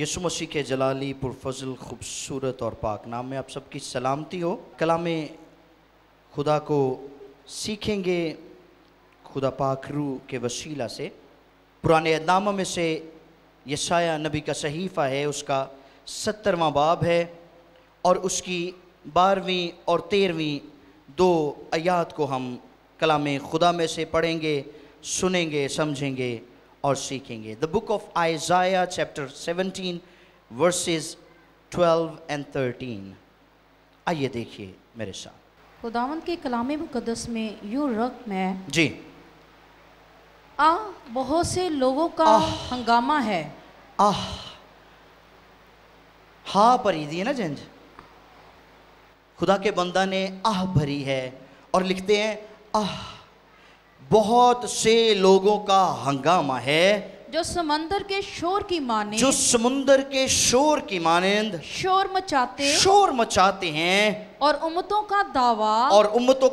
यीशु मसीह के जलाली पुरफज़ल खूबसूरत और पाक नाम में आप सबकी सलामती हो। कलाम खुदा को सीखेंगे खुदा पाक रूह के वसीला से। पुराने नाम में से यशाया नबी का सहीफ़ा है, उसका 70वां बाब है और उसकी 12वीं और 13वीं 2 आयात को हम कलाम खुदा में से पढ़ेंगे, सुनेंगे, समझेंगे और सीखेंगे। The book of आइज़ाया chapter 17 versus 12 and 13। आइए देखिए मेरे साथ। खुदावंद के कलाम मुक़द्दस में यूँ रख में जी बहुत से लोगों का हंगामा है। हाँ भरी दी है ना जंज, खुदा के बंदा ने भरी है और लिखते हैं बहुत से लोगों का हंगामा है जो समंदर के शोर की माने, जो समुंदर के शोर की मानंद शोर मचाते हैं और उम्मतों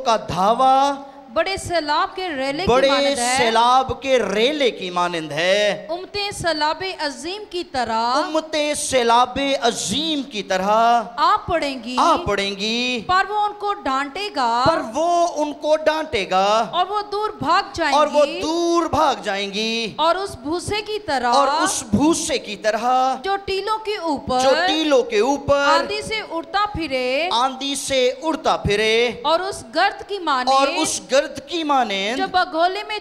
का धावा बड़े सैलाब के रेले की मानंद है। उम्मतें सैलाबे अजीम की तरह आ पड़ेंगी पर वो उनको डांटेगा और वो दूर भाग जाएंगी और उस भूसे की तरह जो टीलों के ऊपर आंधी से उड़ता फिरे और उस गर्द की माने जो बगोले में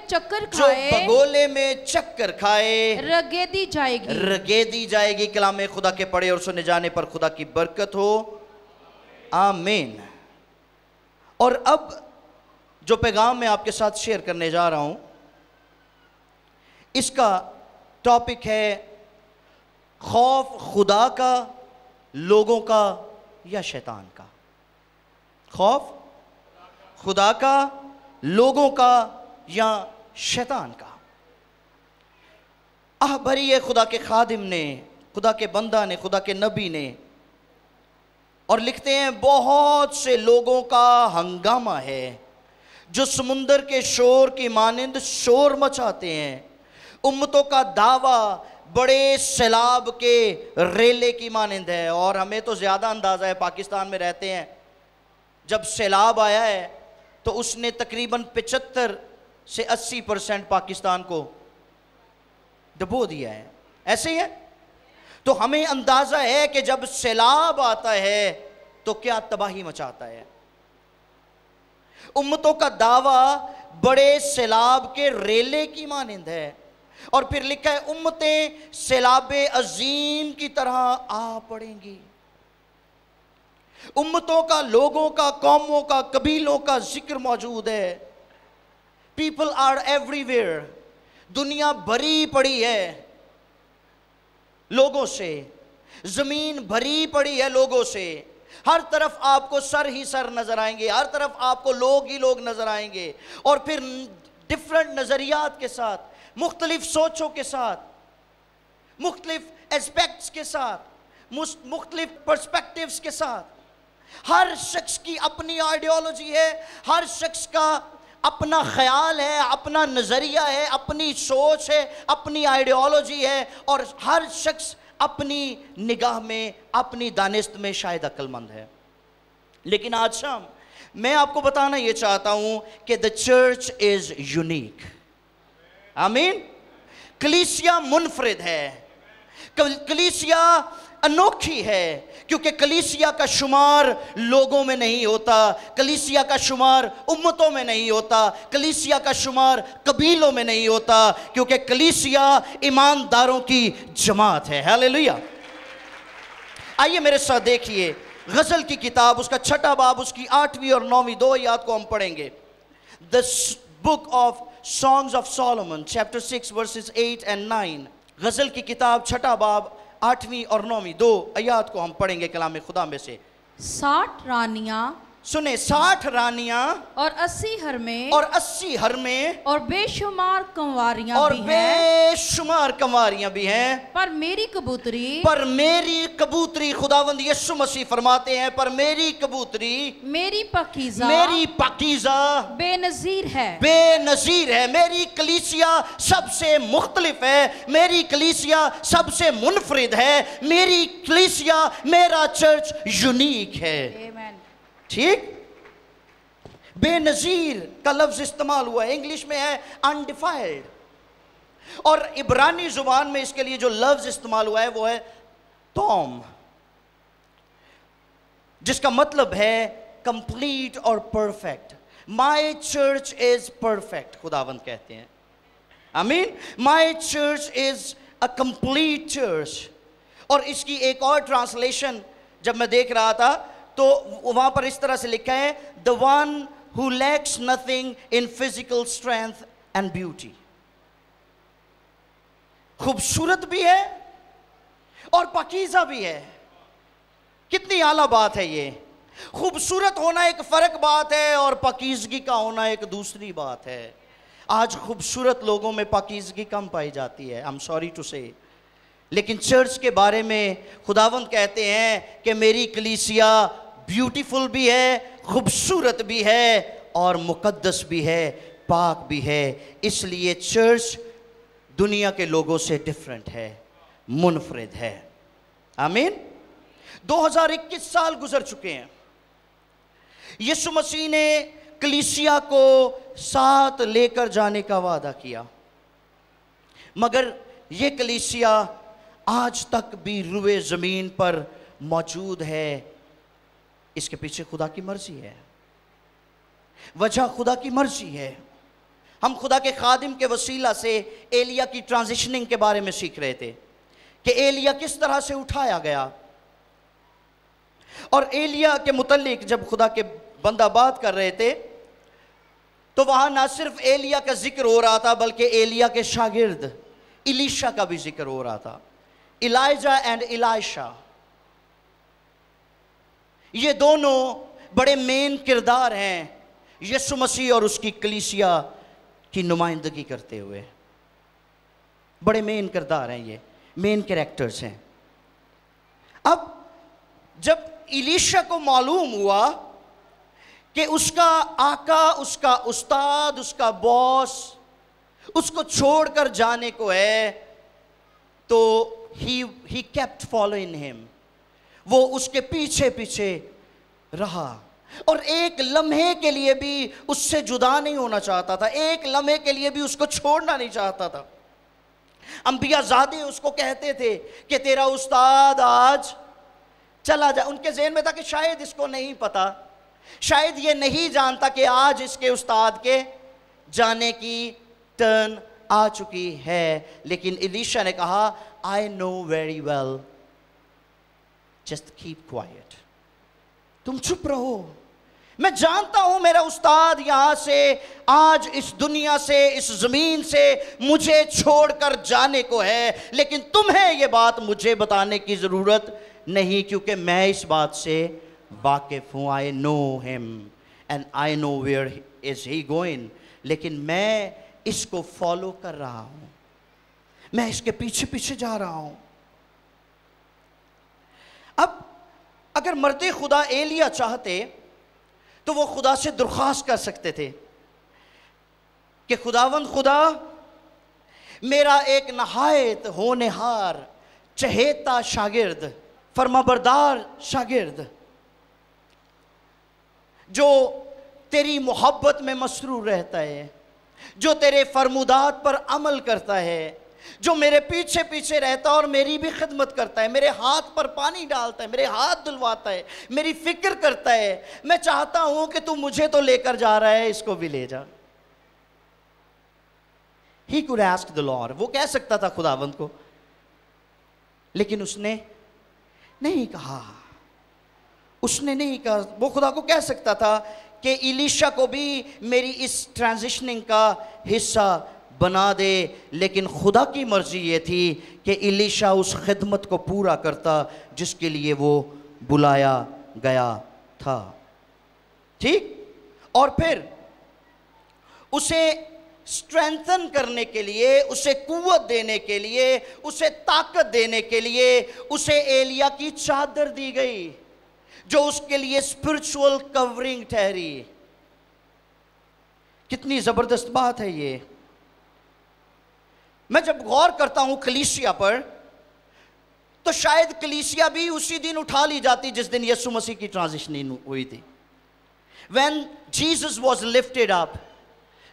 चक्कर खाए रगेदी जाएगी। कलाम खुदा के पढ़े और सुने जाने पर खुदा की बरकत हो, आमीन। और अब जो पैगाम मैं आपके साथ शेयर करने जा रहा हूं, इसका टॉपिक है खौफ खुदा का, लोगों का या शैतान का। खौफ खुदा का, लोगों का या शैतान का। भरी है खुदा के खादिम ने, खुदा के बंदा ने, खुदा के नबी ने, और लिखते हैं बहुत से लोगों का हंगामा है जो समुंदर के शोर की मानंद शोर मचाते हैं। उम्मतों का दावा बड़े सैलाब के रेले की मानंद है। और हमें तो ज़्यादा अंदाज़ा है, पाकिस्तान में रहते हैं, जब सैलाब आया है तो उसने तकरीबन 75 से 80% पाकिस्तान को डुबो दिया है। ऐसे ही है, तो हमें अंदाज़ा है कि जब सैलाब आता है तो क्या तबाही मचाता है। उम्मतों का दावा बड़े सैलाब के रेले की मानंद है। और फिर लिखा है उम्मतें सैलाबे अजीम की तरह आ पड़ेंगी। उम्मतों का, लोगों का, कौमों का, कबीलों का जिक्र मौजूद है। पीपल आर एवरीवेयर, दुनिया भरी पड़ी है लोगों से, जमीन भरी पड़ी है लोगों से। हर तरफ आपको सर ही सर नजर आएंगे, हर तरफ आपको लोग ही लोग नजर आएंगे। और फिर डिफरेंट नजरियात के साथ, मुख्तलिफ सोचों के साथ, मुख्तलिफ एस्पेक्ट्स के साथ, मुख्तलिफ पर्सपेक्टिव्स के साथ। हर शख्स की अपनी आइडियोलॉजी है, हर शख्स का अपना ख्याल है, अपना नज़रिया है, अपनी सोच है, अपनी आइडियोलॉजी है। और हर शख्स अपनी निगाह में, अपनी दानिश्त में शायद अक्लमंद है। लेकिन आज शाम मैं आपको बताना ये चाहता हूं कि द चर्च इज यूनिक। आमीन। कलीसिया मुनफरिद है, कलीसिया अनोखी है, क्योंकि कलीसिया का शुमार लोगों में नहीं होता, कलीसिया का शुमार उम्मतों में नहीं होता, कलीसिया का शुमार कबीलों में नहीं होता, क्योंकि कलीसिया ईमानदारों की जमात है। हालेलुया। आइए मेरे साथ देखिए गज़ल की किताब, उसका 6वां बाब, उसकी 8वीं और 9वीं 2 आयत को हम पढ़ेंगे। The book of songs of Solomon chapter 6 versus 8 and 9। गज़ल की किताब 6वां बाब 8वीं और 9वीं 2 आयत को हम पढ़ेंगे कलाम खुदा में से। 60 रानियां सुने 60 रानियां और 80 हरमें और 80 हरमें और बेशुमार कंवारियां और भी हैं, बेशुमार कंवारियां भी हैं, पर मेरी कबूतरी पर मेरी कबूतरी, खुदावंद यीशु मसीह फरमाते हैं, पर मेरी कबूतरी, मेरी पाकीज़ा मेरी पाकीज़ा बेनज़ीर है। बेनज़ीर है। मेरी कलीसिया सबसे मुख्तलिफ है, मेरी कलीसिया सबसे मुनफरिद है, मेरी कलीसिया, मेरा चर्च यूनिक है। आमीन। ठीक, बेनज़ीर का लफ्ज इस्तेमाल हुआ है, इंग्लिश में है अनडिफाइल्ड, और इब्रानी जुबान में इसके लिए जो लफ्ज इस्तेमाल हुआ है वो है तोम, जिसका मतलब है कंप्लीट और perfect. My church is perfect, खुदावंद कहते हैं, आमीन। माई church is a complete church. और इसकी एक और ट्रांसलेशन जब मैं देख रहा था तो वहां पर इस तरह से लिखा है, the one who lakhs nothing in physical strength and beauty. खूबसूरत भी है और पाकीज़ा भी है। कितनी आला बात है ये। खूबसूरत होना एक फर्क बात है और पाकीज़गी का होना एक दूसरी बात है। आज खूबसूरत लोगों में पाकीज़गी कम पाई जाती है, आई एम सॉरी टू से। लेकिन चर्च के बारे में खुदावंद कहते हैं कि मेरी कलीसिया ब्यूटीफुल भी है, खूबसूरत भी है और मुकद्दस भी है, पाक भी है। इसलिए चर्च दुनिया के लोगों से डिफरेंट है, मुनफरिद है। आमीन। 2021 साल गुजर चुके हैं। यीशु मसीह ने कलीसिया को साथ लेकर जाने का वादा किया, मगर ये कलीसिया आज तक भी रुए ज़मीन पर मौजूद है। इसके पीछे खुदा की मर्जी है, वजह खुदा की मर्जी है। हम खुदा के खादिम के वसीला से एलिया की ट्रांजिशनिंग के बारे में सीख रहे थे कि एलिया किस तरह से उठाया गया, और एलिया के मुतल्लिक जब खुदा के बंदा बात कर रहे थे तो वहां ना सिर्फ एलिया का जिक्र हो रहा था बल्कि एलिया के शागिर्द इलीशा का भी जिक्र हो रहा था। इलाइजा एंड इलाइशा, ये दोनों बड़े मेन किरदार हैं यीशु मसीह और उसकी कलीसिया की नुमाइंदगी करते हुए। बड़े मेन किरदार हैं, ये मेन कैरेक्टर्स हैं। अब जब इलीशा को मालूम हुआ कि उसका आका, उसका उस्ताद, उसका बॉस उसको छोड़कर जाने को है, तो he kept following him, वो उसके पीछे पीछे रहा और एक लम्हे के लिए भी उससे जुदा नहीं होना चाहता था, एक लम्हे के लिए भी उसको छोड़ना नहीं चाहता था। अंबिया ज़ादे उसको कहते थे कि तेरा उस्ताद आज चला जा। उनके ज़हन में था कि शायद इसको नहीं पता, शायद ये नहीं जानता कि आज इसके उस्ताद के जाने की टर्न आ चुकी है। लेकिन इलीशा ने कहा, I know very well, just keep quiet, तुम चुप रहो। मैं जानता हूं मेरा उस्ताद यहां से आज इस दुनिया से, इस जमीन से मुझे छोड़कर जाने को है, लेकिन तुम्हें यह बात मुझे बताने की जरूरत नहीं, क्योंकि मैं इस बात से वाकिफ हूं। I know him and I know where is he going, लेकिन मैं इसको फॉलो कर रहा हूं, मैं इसके पीछे पीछे जा रहा हूं। अब अगर मर्दे खुदा एलिया चाहते तो वो खुदा से दरख्वास्त कर सकते थे कि खुदावंद खुदा, मेरा एक नहायत होनहार चहेता शागिर्द, फरमाबरदार शागिर्द जो तेरी मोहब्बत में मसरूर रहता है, जो तेरे फरमुदात पर अमल करता है, जो मेरे पीछे पीछे रहता है और मेरी भी खिदमत करता है, मेरे हाथ पर पानी डालता है, मेरे हाथ धुलवाता है, मेरी फिक्र करता है। मैं चाहता हूं कि तू मुझे तो लेकर जा रहा है, इसको भी ले जा। He could ask the Lord, वो कह सकता था खुदावंद को, लेकिन उसने नहीं कहा, उसने नहीं कहा। वो खुदा को कह सकता था कि इलीशा को भी मेरी इस ट्रांजिशनिंग का हिस्सा बना दे, लेकिन खुदा की मर्जी ये थी कि इलीशा उस खिदमत को पूरा करता जिसके लिए वो बुलाया गया था। ٹھیک، اور پھر اسے اسٹرینتھن کرنے کے لیے، اسے قوت دینے کے لیے، اسے طاقت دینے کے لیے اسے ایلیا کی چادر دی گئی، جو اس کے لیے اسپرچول کورنگ ٹھہری۔ کتنی زبردست بات ہے یہ۔ میں جب غور کرتا ہوں کلیسیا پر، تو شاید کلیسیا بھی اسی دن اٹھا لی جاتی جس دن یسوع مسیح کی ٹرانزیشن ہوئی تھی۔ When Jesus was lifted up،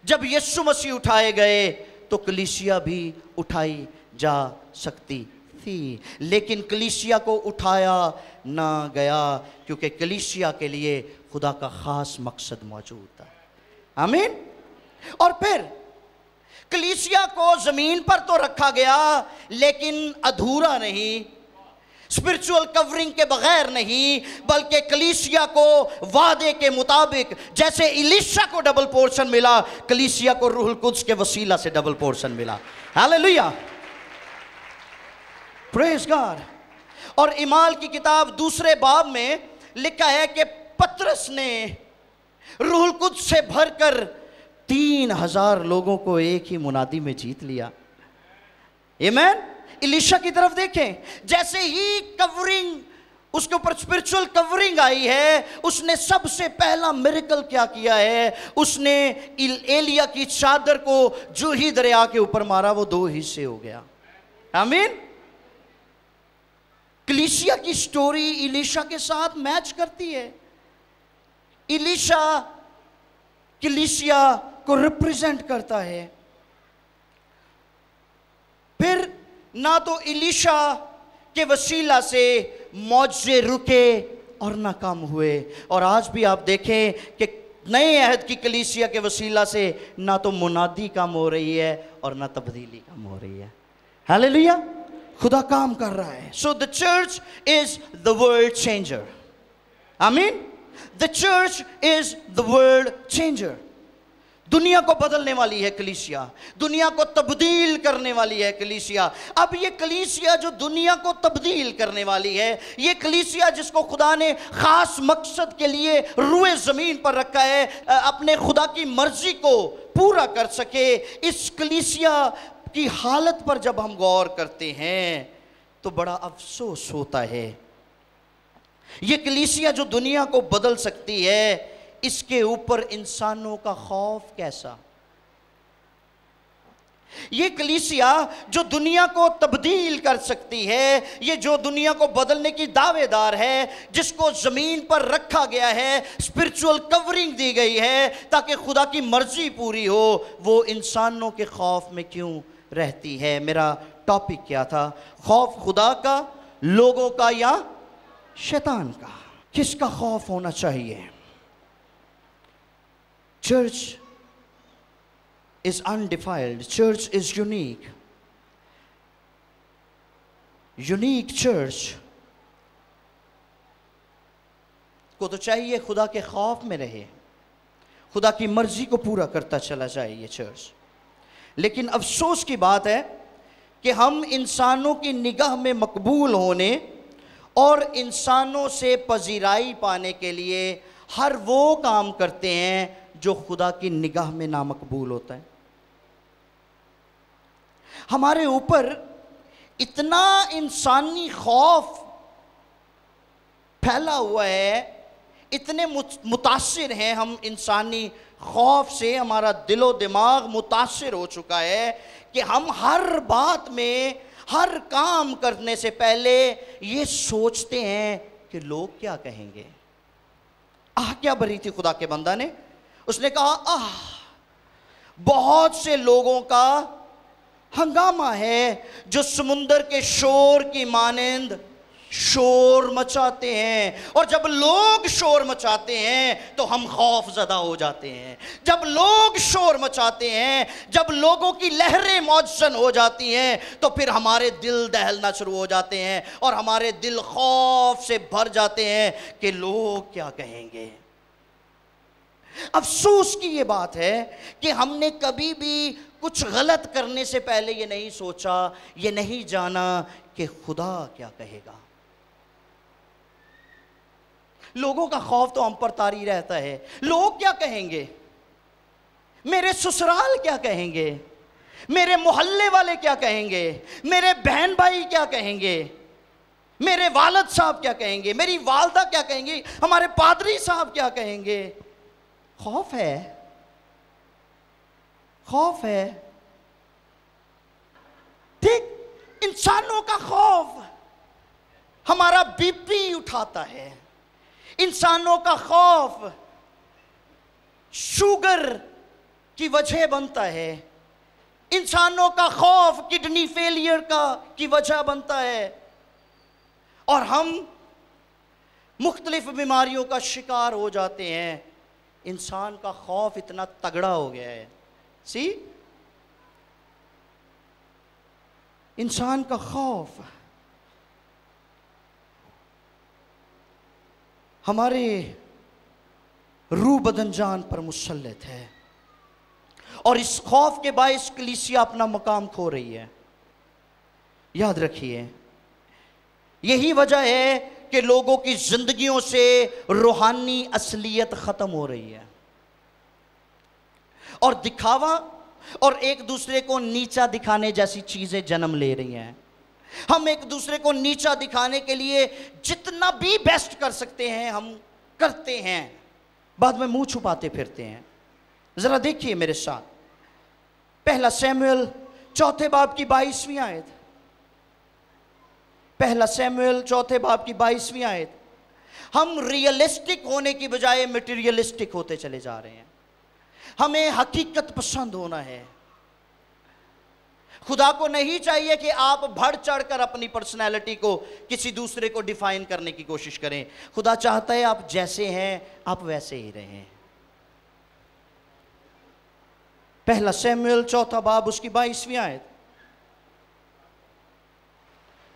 جب یسوع مسیح اٹھائے گئے تو کلیسیا بھی اٹھائی جا سکتی تھی، لیکن کلیسیا کو اٹھایا نہ گیا، کیونکہ کلیسیا کے لیے خدا کا خاص مقصد موجود تھا۔ آمین۔ اور پھر کلیسیا کو زمین پر تو رکھا گیا، لیکن ادھورا نہیں، اسپرچول کورنگ کے بغیر نہیں، بلکہ کلیسیا کو وعدے کے مطابق، جیسے ایلیشا کو ڈبل پورشن ملا، کلیسیا کو روح القدس کے وسیلہ سے ڈبل پورشن ملا۔ ہاللیلویہ، پریز گاڈ۔ اور اعمال کی کتاب 2 باب میں لکھا ہے کہ پترس نے روح القدس سے بھر کر 3000 لوگوں کو ایک ہی منادی میں جیت لیا۔ آمین۔ ایلیشا کی طرف دیکھیں، جیسے ہی کورنگ، اس کے اوپر اسپرچول کورنگ آئی ہے، اس نے سب سے پہلا میریکل کیا کیا ہے، اس نے ایلیا کی چادر کو جو ہی دریا کے اوپر مارا وہ 2 حصے ہو گیا۔ آمین۔ کلیسیا کی سٹوری ایلیشا کے ساتھ میچ کرتی ہے۔ ایلیشا کلیسیا کو ریپریزنٹ کرتا ہے۔ پھر نہ تو ایلیشا کے وسیلہ سے معجزے رکے اور نہ کم ہوئے، اور آج بھی آپ دیکھیں کہ نئے عہد کی کلیسیا کے وسیلہ سے نہ تو منادی کم ہو رہی ہے اور نہ تبدیلی کم ہو رہی ہے۔ ہاللیلویہ، خدا کام کر رہا ہے۔ So the church is the world changer. آمین۔ The church is the world changer. دنیا کو بدلنے والی ہے کلیسیا، دنیا کو تبدیل کرنے والی ہے کلیسیا۔ اب یہ کلیسیا جو دنیا کو تبدیل کرنے والی ہے، یہ کلیسیا جس کو خدا نے خاص مقصد کے لیے روئے زمین پر رکھا ہے، اپنے خدا کی مرضی کو پورا کر سکے، اس کلیسیا کی حالت پر جب ہم غور کرتے ہیں تو بڑا افسوس ہوتا ہے۔ یہ کلیسیا جو دنیا کو بدل سکتی ہے، اس کے اوپر انسانوں کا خوف کیسا؟ یہ کلیسیا جو دنیا کو تبدیل کر سکتی ہے، یہ جو دنیا کو بدلنے کی دعوے دار ہے، جس کو زمین پر رکھا گیا ہے، اسپرچول کورنگ دی گئی ہے تاکہ خدا کی مرضی پوری ہو، وہ انسانوں کے خوف میں کیوں رہتی ہے؟ میرا ٹاپک کیا تھا؟ خوف خدا کا، لوگوں کا، یا شیطان کا؟ کس کا خوف ہونا چاہیے؟ Church is undefiled. Church is unique. Unique church کو تو چاہیے خدا کے خوف میں رہے، خدا کی مرضی کو پورا کرتا چلا جائے یہ چرچ۔ لیکن افسوس کی بات ہے کہ ہم انسانوں کی نگاہ میں مقبول ہونے اور انسانوں سے پذیرائی پانے کے لیے ہر وہ کام کرتے ہیں جو خدا کی نگاہ میں نامقبول ہوتا ہے۔ ہمارے اوپر اتنا انسانی خوف پھیلا ہوا ہے، اتنے متاثر ہیں ہم انسانی خوف سے، ہمارا دل و دماغ متاثر ہو چکا ہے کہ ہم ہر بات میں، ہر کام کرنے سے پہلے یہ سوچتے ہیں کہ لوگ کیا کہیں گے۔ کیا بری تھی خدا کے بندہ نے، اس نے کہا بہت سے لوگوں کا ہنگامہ ہے جو سمندر کے شور کی مانند شور مچاتے ہیں، اور جب لوگ شور مچاتے ہیں تو ہم خوف زدہ ہو جاتے ہیں۔ جب لوگ شور مچاتے ہیں، جب لوگوں کی لہریں موجزن ہو جاتی ہیں تو پھر ہمارے دل دہلنا شروع ہو جاتے ہیں اور ہمارے دل خوف سے بھر جاتے ہیں کہ لوگ کیا کہیں گے۔ افسوس کی یہ بات ہے کہ ہم نے کبھی بھی کچھ غلط کرنے سے پہلے یہ نہیں سوچا، یہ نہیں جانا کہ خدا کیا کہے گا۔ لوگوں کا خوف تو ہم پر طاری رہتا ہے. لوگ کیا کہیں گے, میرے سسرال کیا کہیں گے, میرے محلے والے کیا کہیں گے, میرے بہن بھائی کیا کہیں گے, میرے والد صاحب کیا کہیں گے, میری والدہ کیا کہیں گی, ہمارے پادری صاحب کیا کہیں گے. خوف ہے, خوف ہے. ٹھیک, انسانوں کا خوف ہمارا بی پی اٹھاتا ہے. انسانوں کا خوف شوگر کی وجہ بنتا ہے. انسانوں کا خوف کڈنی فیلئر کی وجہ بنتا ہے, اور ہم مختلف بیماریوں کا شکار ہو جاتے ہیں. انسان کا خوف اتنا تگڑا ہو گیا ہے. انسان کا خوف ہمارے روح بدن جان پر مسلط ہے, اور اس خوف کے باعث کلیسیا اپنا مقام کھو رہی ہے. یاد رکھیے, یہی وجہ ہے کہ لوگوں کی زندگیوں سے روحانی اصلیت ختم ہو رہی ہے, اور دکھاوا اور ایک دوسرے کو نیچا دکھانے جیسی چیزیں جنم لے رہی ہیں. ہم ایک دوسرے کو نیچا دکھانے کے لیے جتنا بھی بیسٹ کر سکتے ہیں ہم کرتے ہیں, بعد میں منہ چھپاتے پھرتے ہیں. ذرا دیکھیے میرے ساتھ, پہلا سیموئیل 4 باب کی 22ویں آیت. پہلا سیموئیل 4 باب کی 22ویں آیت. ہم ریئلسٹک ہونے کی بجائے میٹیریلسٹک ہوتے چلے جا رہے ہیں. ہمیں حقیقت پسند ہونا ہے. خدا کو نہیں چاہیے کہ آپ بڑھ چڑھ کر اپنی پرسنالٹی کو کسی دوسرے کو ڈیفائن کرنے کی کوشش کریں. خدا چاہتا ہے آپ جیسے ہیں آپ ویسے ہی رہیں. پہلا سیموئیل 4 باب اس کی 22ویں آیت.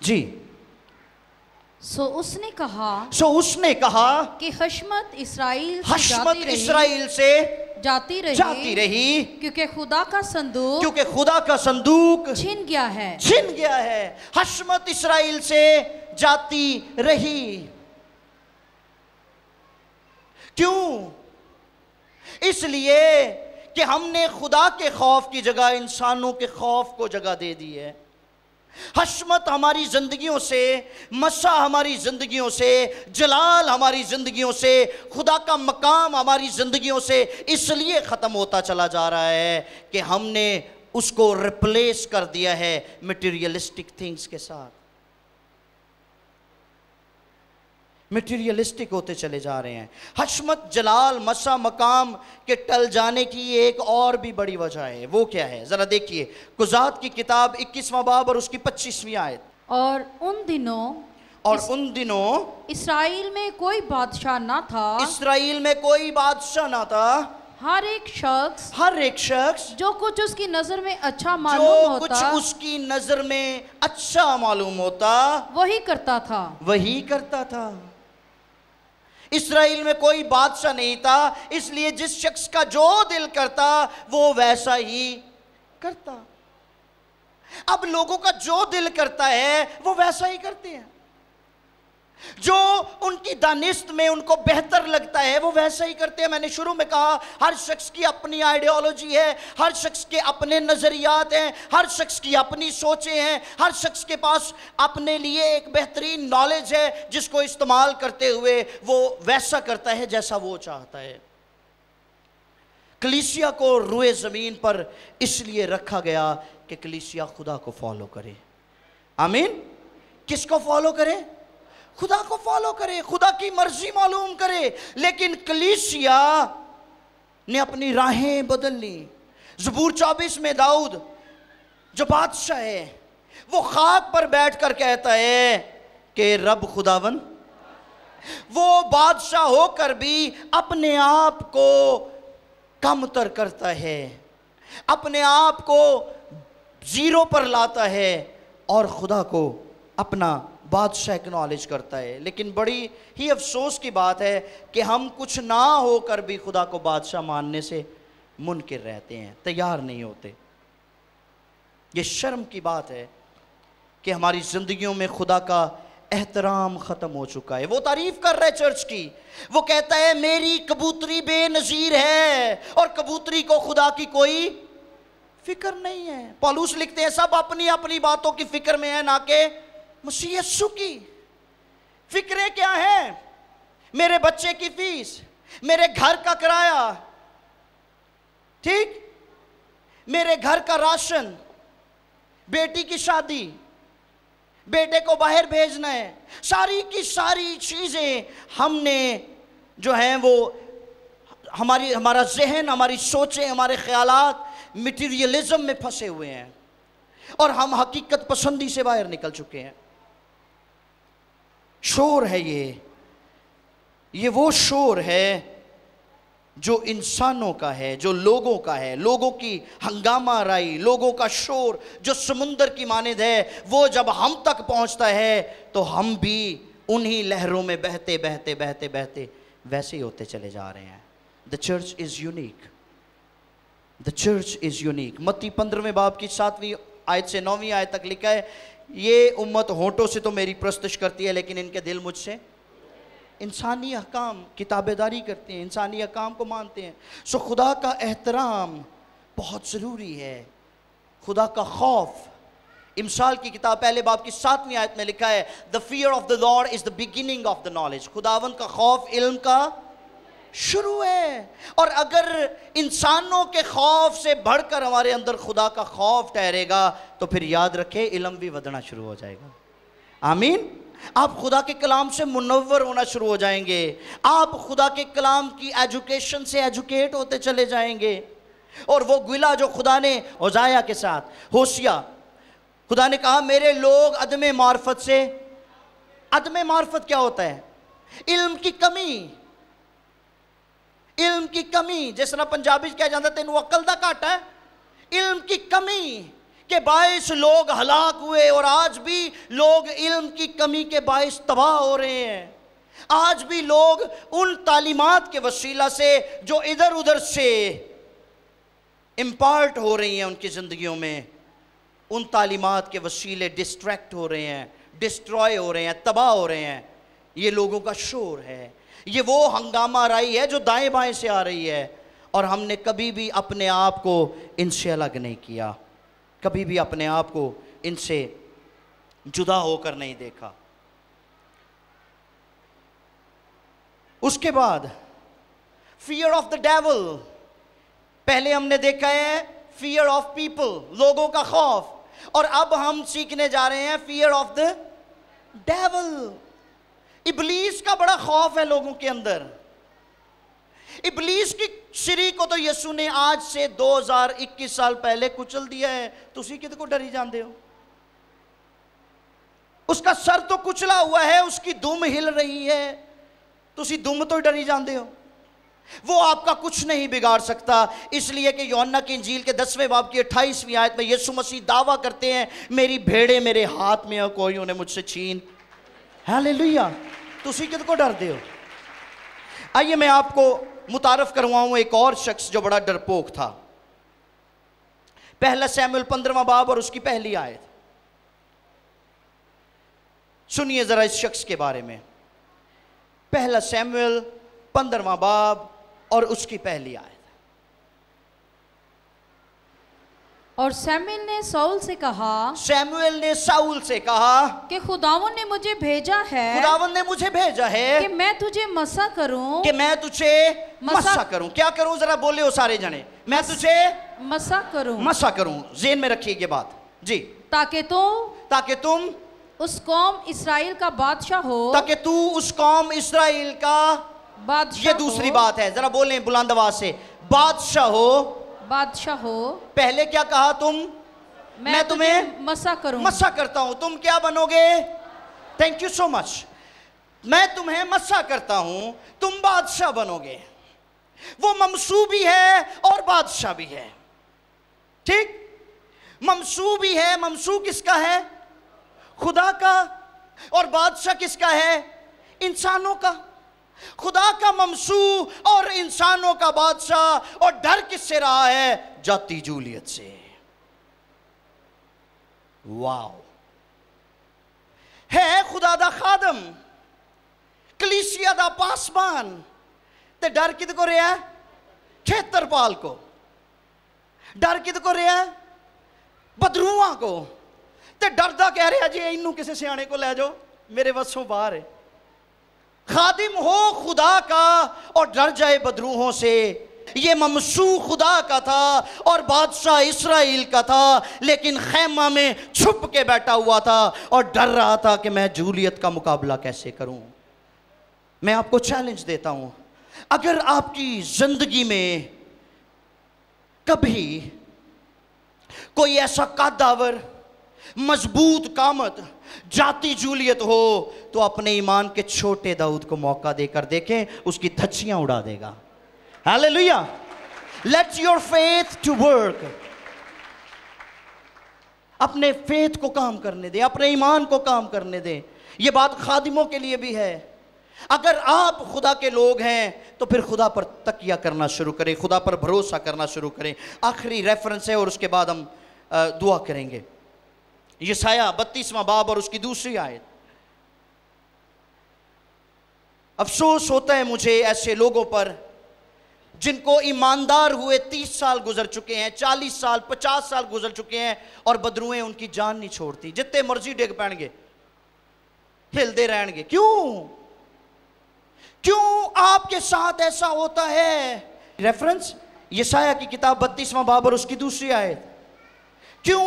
جی. سو اس نے کہا کہ حشمت اسرائیل سے جاتی رہی کیونکہ خدا کا صندوق چھن گیا ہے. حشمت اسرائیل سے جاتی رہی. کیوں؟ اس لیے کہ ہم نے خدا کے خوف کی جگہ انسانوں کے خوف کو جگہ دے دی ہے. حشمت ہماری زندگیوں سے, مسا ہماری زندگیوں سے, جلال ہماری زندگیوں سے, خدا کا مقام ہماری زندگیوں سے اس لیے ختم ہوتا چلا جا رہا ہے کہ ہم نے اس کو ریپلیس کر دیا ہے میٹیریلسٹک تھنگز کے ساتھ. میٹیریلسٹک ہوتے چلے جا رہے ہیں. حشمت, جلال, مسا, مقام کے ٹل جانے کی ایک اور بھی بڑی وجہ ہے. وہ کیا ہے؟ ذرا دیکھیے قضات کی کتاب 21واں باب اور اس کی 25ویں آیت. اور ان دنوں اسرائیل میں کوئی بادشاہ نہ تھا. ہر ایک شخص جو کچھ اس کی نظر میں اچھا معلوم ہوتا وہی کرتا تھا. اسرائیل میں کوئی بادشاہ نہیں تھا, اس لیے جس شخص کا جو دل کرتا وہ ویسا ہی کرتا. اب لوگوں کا جو دل کرتا ہے وہ ویسا ہی کرتے ہیں. جو ان کی دانست میں ان کو بہتر لگتا ہے وہ ویسا ہی کرتے ہیں. میں نے شروع میں کہا ہر شخص کی اپنی آئیڈیالوجی ہے, ہر شخص کے اپنے نظریات ہیں, ہر شخص کی اپنی سوچیں ہیں, ہر شخص کے پاس اپنے لیے ایک بہترین نالج ہے جس کو استعمال کرتے ہوئے وہ ویسا کرتا ہے جیسا وہ چاہتا ہے. کلیسیا کو روئے زمین پر اس لیے رکھا گیا کہ کلیسیا خدا کو فالو کرے. آمین. کس کو فالو کرے؟ خدا کو فالو کرے, خدا کی مرضی معلوم کرے. لیکن کلیسیا نے اپنی راہیں بدل لی. زبور 24 میں داؤد جو بادشاہ ہے وہ خاک پر بیٹھ کر کہتا ہے کہ رب خداون, وہ بادشاہ ہو کر بھی اپنے آپ کو کم تر کرتا ہے, اپنے آپ کو زیرو پر لاتا ہے اور خدا کو اپنا بادشاہ اکنالج کرتا ہے. لیکن بڑی ہی افسوس کی بات ہے کہ ہم کچھ نہ ہو کر بھی خدا کو بادشاہ ماننے سے منکر رہتے ہیں, تیار نہیں ہوتے. یہ شرم کی بات ہے کہ ہماری زندگیوں میں خدا کا एहतराम ख़त्म हो चुका है। वो तारीफ कर रहा है चर्च की, वो कहता है मेरी कबूतरी बेनज़ीर है और कबूतरी को खुदा की कोई फिक्र नहीं है। पौलुस लिखते हैं सब अपनी अपनी बातों की फिक्र में है, ना कि मसीह यीशु की। फिक्रें क्या हैं? मेरे बच्चे की फीस, मेरे घर का किराया, ठीक, मेरे घर का राशन, बेटी की शादी, बेटे को बाहर भेजना है, सारी की सारी चीजें हमने जो हैं वो हमारा जहन, हमारी सोचें, हमारे ख्यालात मटीरियलिज्म में फंसे हुए हैं और हम हकीकत पसंदी से बाहर निकल चुके हैं। शोर है ये वो शोर है जो इंसानों का है, जो लोगों का है, लोगों की हंगामा राई, लोगों का शोर जो समुंदर की मानिंद है। वो जब हम तक पहुंचता है तो हम भी उन्हीं लहरों में बहते बहते बहते बहते वैसे ही होते चले जा रहे हैं। The church is unique, the church is unique. मत्ती 15वें बाब की 7वीं आयत से 9वीं आयत तक लिखा है, ये उम्मत होंठों से तो मेरी प्रस्तुत करती है लेकिन इनके दिल मुझसे इंसानी अहकाम की ताबेदारी करते हैं, इंसानी अहकाम को मानते हैं। सो खुदा का एहतराम बहुत ज़रूरी है, खुदा का खौफ। इमसाल की किताब पहले बाब की 7वीं आयत में लिखा है, the fear of the Lord is the beginning of the knowledge. खुदावन का खौफ इल्म का शुरू है। और अगर इंसानों के खौफ से बढ़कर हमारे अंदर खुदा का खौफ ठहरेगा तो फिर याद रखें इल्म भी बढ़ना शुरू हो जाएगा। आमीन। आप खुदा के कलाम से मुनव्वर होना शुरू हो जाएंगे, आप खुदा के कलाम की एजुकेशन से एजुकेट होते चले जाएंगे। और वो गिला जो खुदा ने होशाया के साथ, होशिया, खुदा ने कहा मेरे लोग अदम मार्फत से, अदम मार्फत क्या होता है? इल्म की कमी, इल्म की कमी। जिस तरह पंजाबी क्या जानते तेन अकल दा घाटा है, इल्म की कमी के बायस लोग हलाक हुए और आज भी लोग इल्म की कमी के बायस तबाह हो रहे हैं। आज भी लोग उन तालीमात के वसीला से जो इधर उधर से इम्पार्ट हो रही हैं उनकी ज़िंदगियों में, उन तालीमात के वसीले डिस्ट्रैक्ट हो रहे हैं, डिस्ट्रॉय हो रहे हैं, तबाह हो रहे हैं। ये लोगों का शोर है, ये वो हंगामा राई है जो दाएं बाएं से आ रही है। और हमने कभी भी अपने आप को इनसे अलग नहीं किया, कभी भी अपने आप को इनसे जुदा होकर नहीं देखा। उसके बाद फियर ऑफ द डेविल, पहले हमने देखा है फियर ऑफ पीपल, लोगों का खौफ, और अब हम सीखने जा रहे हैं फियर ऑफ द डेविल। इब्लीस का बड़ा खौफ है लोगों के अंदर। इब्लीस की सिरी को तो यीशु ने आज से 2021 साल पहले कुचल दिया है, तुसी किद को डरी जाते हो? उसका सर तो कुचला हुआ है, उसकी दुम हिल रही है, तुसी दुम तो डरी जाते हो। वो आपका कुछ नहीं बिगाड़ सकता, इसलिए कि यूहन्ना की इंजील के 10वें बाब की 28वीं आयत में यीशु मसीह दावा करते हैं, मेरी भेड़ें मेरे हाथ में है, कोई उन्हें मुझसे छीन। हालेलुया। तुसी किद को डरते हो? आइए मैं आपको मुतारफ करवाऊं एक और शख्स जो बड़ा डरपोक था। पहला सैमुएल 15वां बाब और उसकी पहली आयत सुनिए जरा इस शख्स के बारे में। पहला सैमुएल 15वां बाब और उसकी पहली आयत। और सैमुएल ने शाऊल से कहा, सैमुएल ने शाऊल से कहा कि खुदावन ने मुझे भेजा है, खुदावन ने मुझे भेजा है कि मैं तुझे मसा करूं, कि मैं तुझे मसा करूं। क्या करूं? जरा बोले हो सारे जने, मैं तुझे मसा करूं, मसा करूं। जेन में रखिए ये बात जी। ताकि तुम उस कौम इस्राएल का बादशाह हो, ताकि तू उस कौम इस्राएल का बादशाह। ये दूसरी बात है, जरा बोले बुलंद आवाज से, बादशाह हो, बादशाह हो। पहले क्या कहा? तुम, मैं तुम्हें मसा करूं, मसा करता हूं, तुम क्या बनोगे? Thank you so much. मैं तुम्हें मसा करता हूं, तुम बादशाह बनोगे। वो ममसू भी है और बादशाह भी है, ठीक? ममसू भी है। ममसू किसका है? खुदा का। और बादशाह किसका है? इंसानों का। खुदा का ममसू और इंसानों का बादशाह। और डर किससे रहा है? जाती जूलियत से। वाओ, है खुदा خدا دا خادم کلیسیا دا پاسبان تے ڈر کد کو رہا ہے کھیترپال کو ڈر کد کو رہا ہے بدروہاں کو تے ڈردہ کہہ رہا جی انہوں کسے سیانے کو لے جاؤ میرے وسوں باہر ہے خادم ہو خدا کا اور ڈر جائے بدروہوں سے یہ ممسوح خدا کا تھا اور بادشاہ اسرائیل کا تھا لیکن خیمہ میں چھپ کے بیٹھا ہوا تھا اور ڈر رہا تھا کہ میں جولیت کا مقابلہ کیسے کروں میں آپ کو چیلنج دیتا ہوں اگر آپ کی زندگی میں کبھی کوئی ایسا قداور مضبوط قامت جاتی جولیت ہو تو اپنے ایمان کے چھوٹے داؤد کو موقع دے کر دیکھیں اس کی دھچیاں اڑا دے گا hallelujah let your faith to work اپنے فیتھ کو کام کرنے دیں اپنے ایمان کو کام کرنے دیں یہ بات خادموں کے لیے بھی ہے اگر آپ خدا کے لوگ ہیں تو پھر خدا پر تکیہ کرنا شروع کریں خدا پر بھروسہ کرنا شروع کریں آخری ریفرنس ہے اور اس کے بعد ہم دعا کریں گے یسایہ 32واں باب اور اس کی دوسری آیت افسوس ہوتا ہے مجھے ایسے لوگوں پر جن کو ایماندار ہوئے 30 سال گزر چکے ہیں 40 سال 50 سال گزر چکے ہیں اور بدروہیں ان کی جان نہیں چھوڑتی جتنے مرضی ڈگ پڑیں گے ہلدے رہیں گے کیوں آپ کے ساتھ ایسا ہوتا ہے ریفرنس یسایہ کی کتاب 32واں باب اور اس کی دوسری آیت کیوں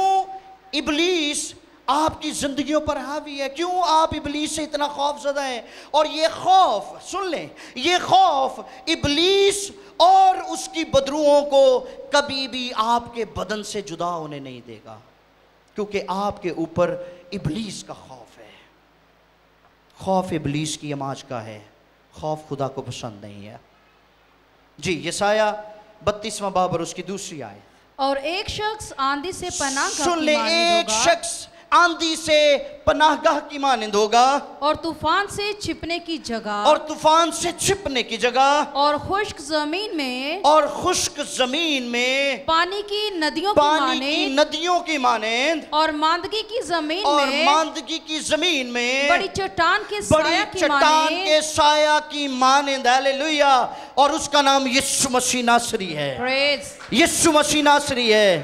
ابلیس آپ کی زندگیوں پر حاوی ہے کیوں آپ ابلیس سے اتنا خوف زدہ ہیں اور یہ خوف سن لیں یہ خوف ابلیس اور اس کی بدروہوں کو کبھی بھی آپ کے بدن سے جدا ہونے نہیں دے گا کیونکہ آپ کے اوپر ابلیس کا خوف ہے خوف ابلیس کی اماج کا ہے خوف خدا کو پسند نہیں ہے جی یسایہ 32واں باب اور اس کی دوسری آیت اور ایک شخص آندھی سے پناہ گاہ سن کی لیں مانند ایک ہوگا شخص آندھی سے پناہ گاہ کی مانند ہوگا اور طوفان سے چھپنے کی جگہ اور طوفان سے چھپنے کی جگہ اور خشک زمین میں پانی کی ندیوں کی مانند اور ماندگی کی زمین میں بڑی چٹان کے سایہ کی مانند ہیلیلویا اور اس کا نام یسوع مسیح ناصری ہے یسوع مسیح ناصری ہے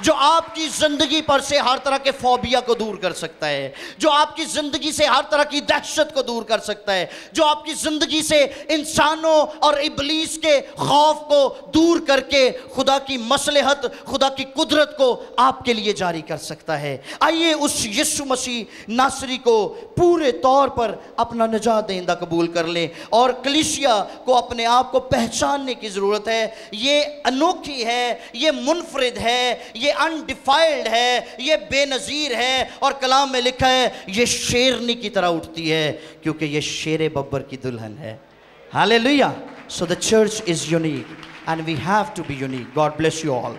جو آپ کی زندگی پر سے ہر طرح کے فوبیا کو دور کر سکتا ہے جو آپ کی زندگی سے ہر طرح کی دہشت کو دور کر سکتا ہے جو آپ کی زندگی سے انسانوں اور ابلیس کے خوف کو دور کر کے خدا کی مصلحت خدا کی قدرت کو آپ کے لیے جاری کر سکتا ہے آئیے اس یسوع مسیح ناصری کو پورے طور پر اپنا نجات دہندہ قبول کر لیں اور کلیسیا کو اپنے آپ کو پہچاننے کی ضرورت ہے یہ انوکھی ہے یہ منفرد ہے یہ انڈیفائلڈ ہے یہ بے نظیر ہے اور کلام میں لکھا ہے یہ شیرنی کی طرح اٹھتی ہے کیونکہ یہ شیر ببر کی دلہن ہے hallelujah So the church is unique and we have to be unique. God bless you all.